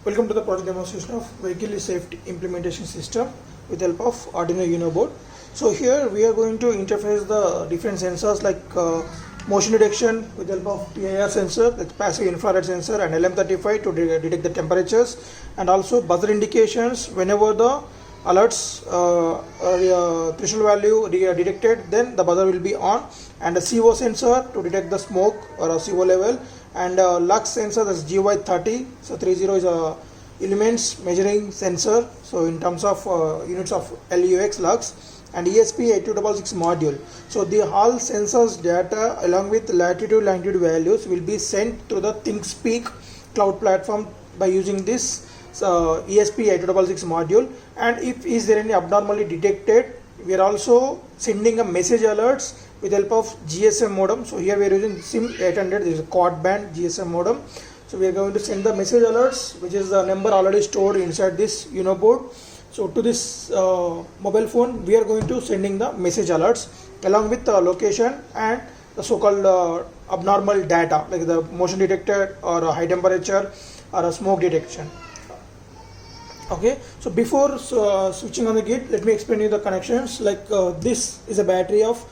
Welcome to the project demonstration of vehicle safety implementation system with help of Arduino Uno board. So here we are going to interface the different sensors like motion detection with help of PIR sensor, that's passive infrared sensor, and LM35 to detect the temperatures, and also buzzer indications whenever the alerts threshold value detected, then the buzzer will be on, and a CO sensor to detect the smoke or a CO level, and lux sensor, that's GY30. So 30 is a elements measuring sensor, so in terms of units of LUX lux, and ESP8266 module. So the all sensors data along with latitude longitude values will be sent to the ThinkSpeak cloud platform by using this ESP8266 module. And if is there any abnormally detected, we are also sending a message alerts with help of GSM modem. So here we are using SIM800, this is a quad band GSM modem. So we are going to send the message alerts, which is the number already stored inside this Uno board. So to this mobile phone, we are going to sending the message alerts along with the location and the so-called abnormal data like the motion detected or a high temperature or a smoke detection. Okay, so before switching on the gate, let me explain you the connections. Like this is a battery of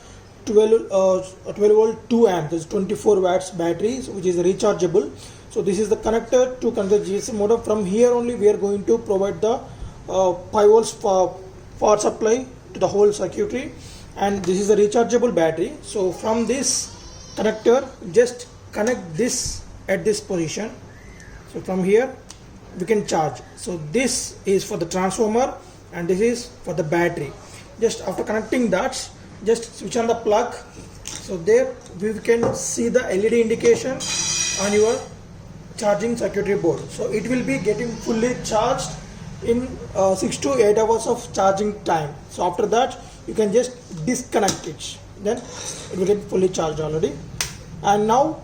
12 volt 2 amp, this 24 watts battery, which is rechargeable. So this is the connector to connect the GSM modem. From here only we are going to provide the 5 volts power supply to the whole circuitry, and this is a rechargeable battery. So from this connector, just connect this at this position. So from here we can charge. So this is for the transformer and this is for the battery. Just after connecting that, just switch on the plug. So there we can see the LED indication on your charging circuitry board. So it will be getting fully charged in 6 to 8 hours of charging time. So after that you can just disconnect it, then it will get fully charged already. And now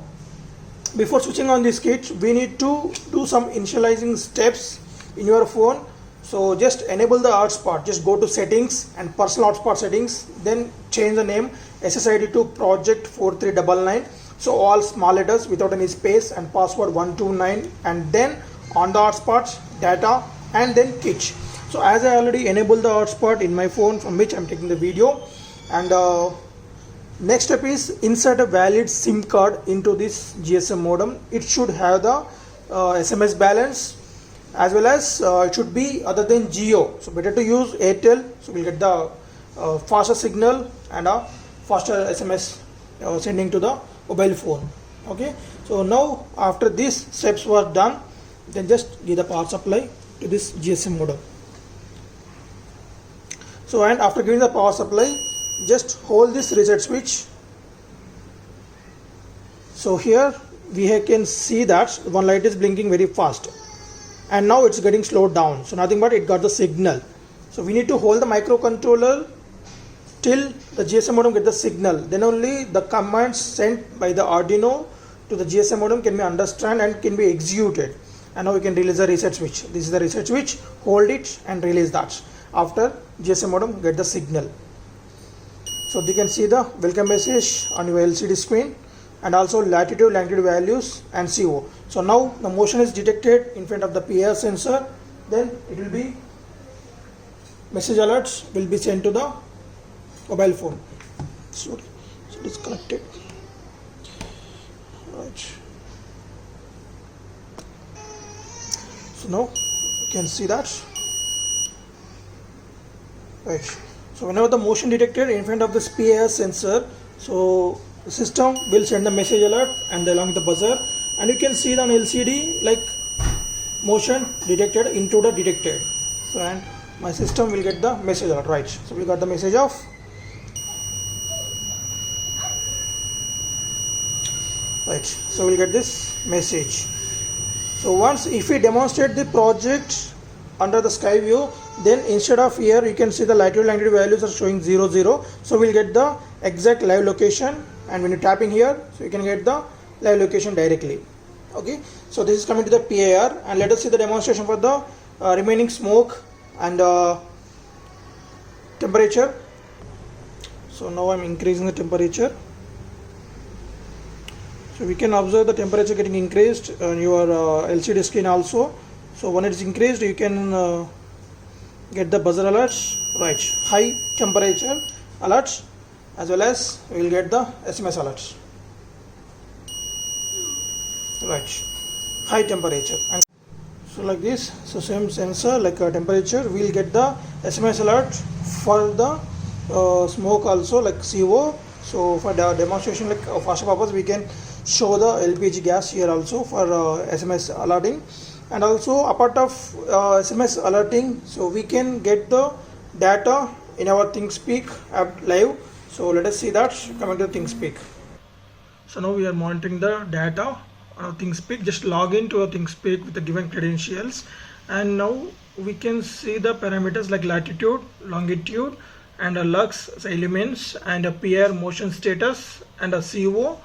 before switching on this kit, we need to do some initializing steps in your phone. So just enable the hotspot, just go to settings and personal hotspot settings, then change the name SSID to project 4399. So all small letters without any space and password 129, and then on the hotspot data and then kit. So as I already enabled the hotspot in my phone from which I'm taking the video, and next step is insert a valid SIM card into this GSM modem. It should have the SMS balance, as well as it should be other than Jio. So better to use Airtel, so we'll get the faster signal and a faster SMS sending to the mobile phone. Okay, so now after these steps were done, then just give the power supply to this GSM modem. So and after giving the power supply, just hold this reset switch. So here we can see that one light is blinking very fast, and now it's getting slowed down. So nothing but it got the signal. So we need to hold the microcontroller till the GSM modem get the signal. Then only the commands sent by the Arduino to the GSM modem can be understood and can be executed. And now we can release the reset switch. This is the reset switch. Hold it and release that after GSM modem get the signal. So you can see the welcome message on your LCD screen, and also latitude, longitude values and CO. So now the motion is detected in front of the PIR sensor, then it will be message alerts will be sent to the mobile phone. Sorry, so disconnected. Right. So now you can see that. Right. So whenever the motion detected in front of this PIR sensor, so the system will send the message alert and along with the buzzer, and you can see it on LCD like motion detected, intruder detected. So and my system will get the message alert, right? So we got the message of right. So we'll get this message. So once if we demonstrate the project under the sky view, then instead of here you can see the latitude longitude values are showing 00. So we'll get the exact live location, and when you're tapping here, so you can get the live location directly. Okay, so this is coming to the PIR, and let us see the demonstration for the remaining smoke and temperature. So now I'm increasing the temperature. So we can observe the temperature getting increased on your LCD screen also. So when it's increased, you can get the buzzer alerts, right? High temperature alerts, as well as we will get the SMS alerts, right? High temperature. And so like this, so same sensor like temperature, we'll get the SMS alert for the smoke also, like CO. So for the demonstration, like faster purpose, we can show the LPG gas here also for SMS alerting. And also apart of SMS alerting, so we can get the data in our ThinkSpeak app live. So let us see that. Coming to ThinkSpeak. So now we are monitoring the data on our ThinkSpeak. Just log into our ThinkSpeak with the given credentials, and now we can see the parameters like latitude, longitude, and a lux elements, and a PR motion status, and a CO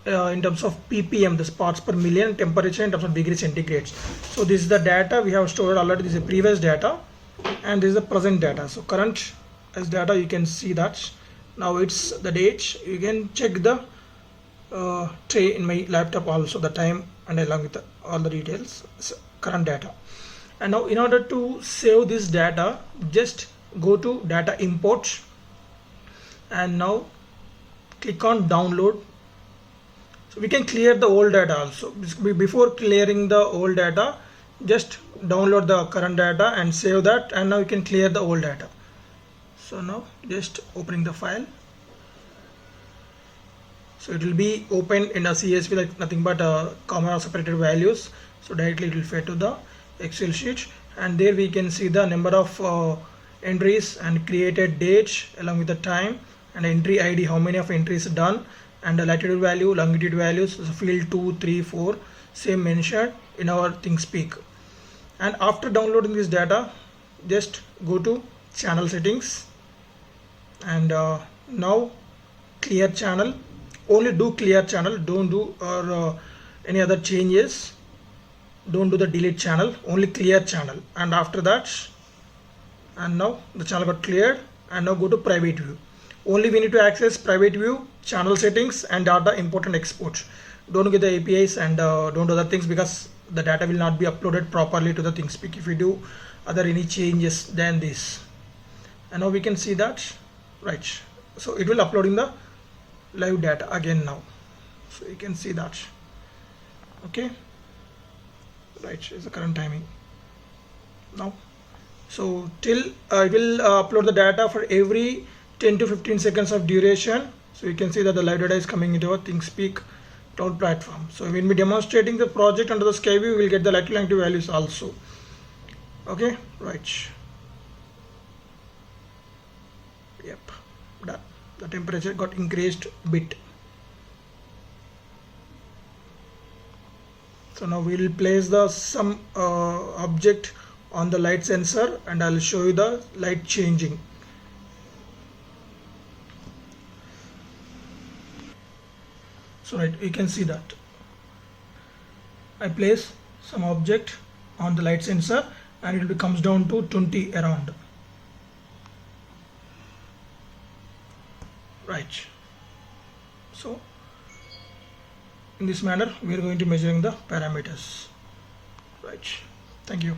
in terms of ppm, the parts per million, temperature in terms of degree centigrade. So this is the data we have stored already. This is the previous data, and this is the present data. So current as data, you can see that now it's the date. You can check the tray in my laptop also, the time, and along with all the details, current data. And now in order to save this data, just go to data import, and now click on download. So we can clear the old data also. Before clearing the old data, just download the current data and save that, and now you can clear the old data. So now just opening the file. So it will be open in a CSV, like nothing but comma separated values. So directly it will fetch to the Excel sheet, and there we can see the number of entries and created date along with the time, and entry ID, how many of entries done, and the latitude value, longitude values, so field 2, 3, 4, same mentioned in our ThinkSpeak. And after downloading this data, just go to channel settings, and now clear channel. Only do clear channel, don't do any other changes, don't do the delete channel, only clear channel. And after that, and now the channel got cleared, and now go to private view. Only we need to access private view, channel settings, and data import and export. Don't get the APIs and don't do other things, because the data will not be uploaded properly to the ThinkSpeak if we do other any changes than this. And now we can see that, right? So it will uploading the live data again now. So you can see that. Okay, right, is the current timing now. So till it will upload the data for every 10 to 15 seconds of duration. So you can see that the live data is coming into our ThinkSpeak cloud platform. So when we demonstrating the project under the Skyview, we will get the latitude longitude values also. Okay, right. Yep, done. The temperature got increased bit. So now we will place the some object on the light sensor, and I'll show you the light changing. So right, you can see that I place some object on the light sensor, and it comes down to 20 around. Right. So in this manner we are going to measuring the parameters. Right. Thank you.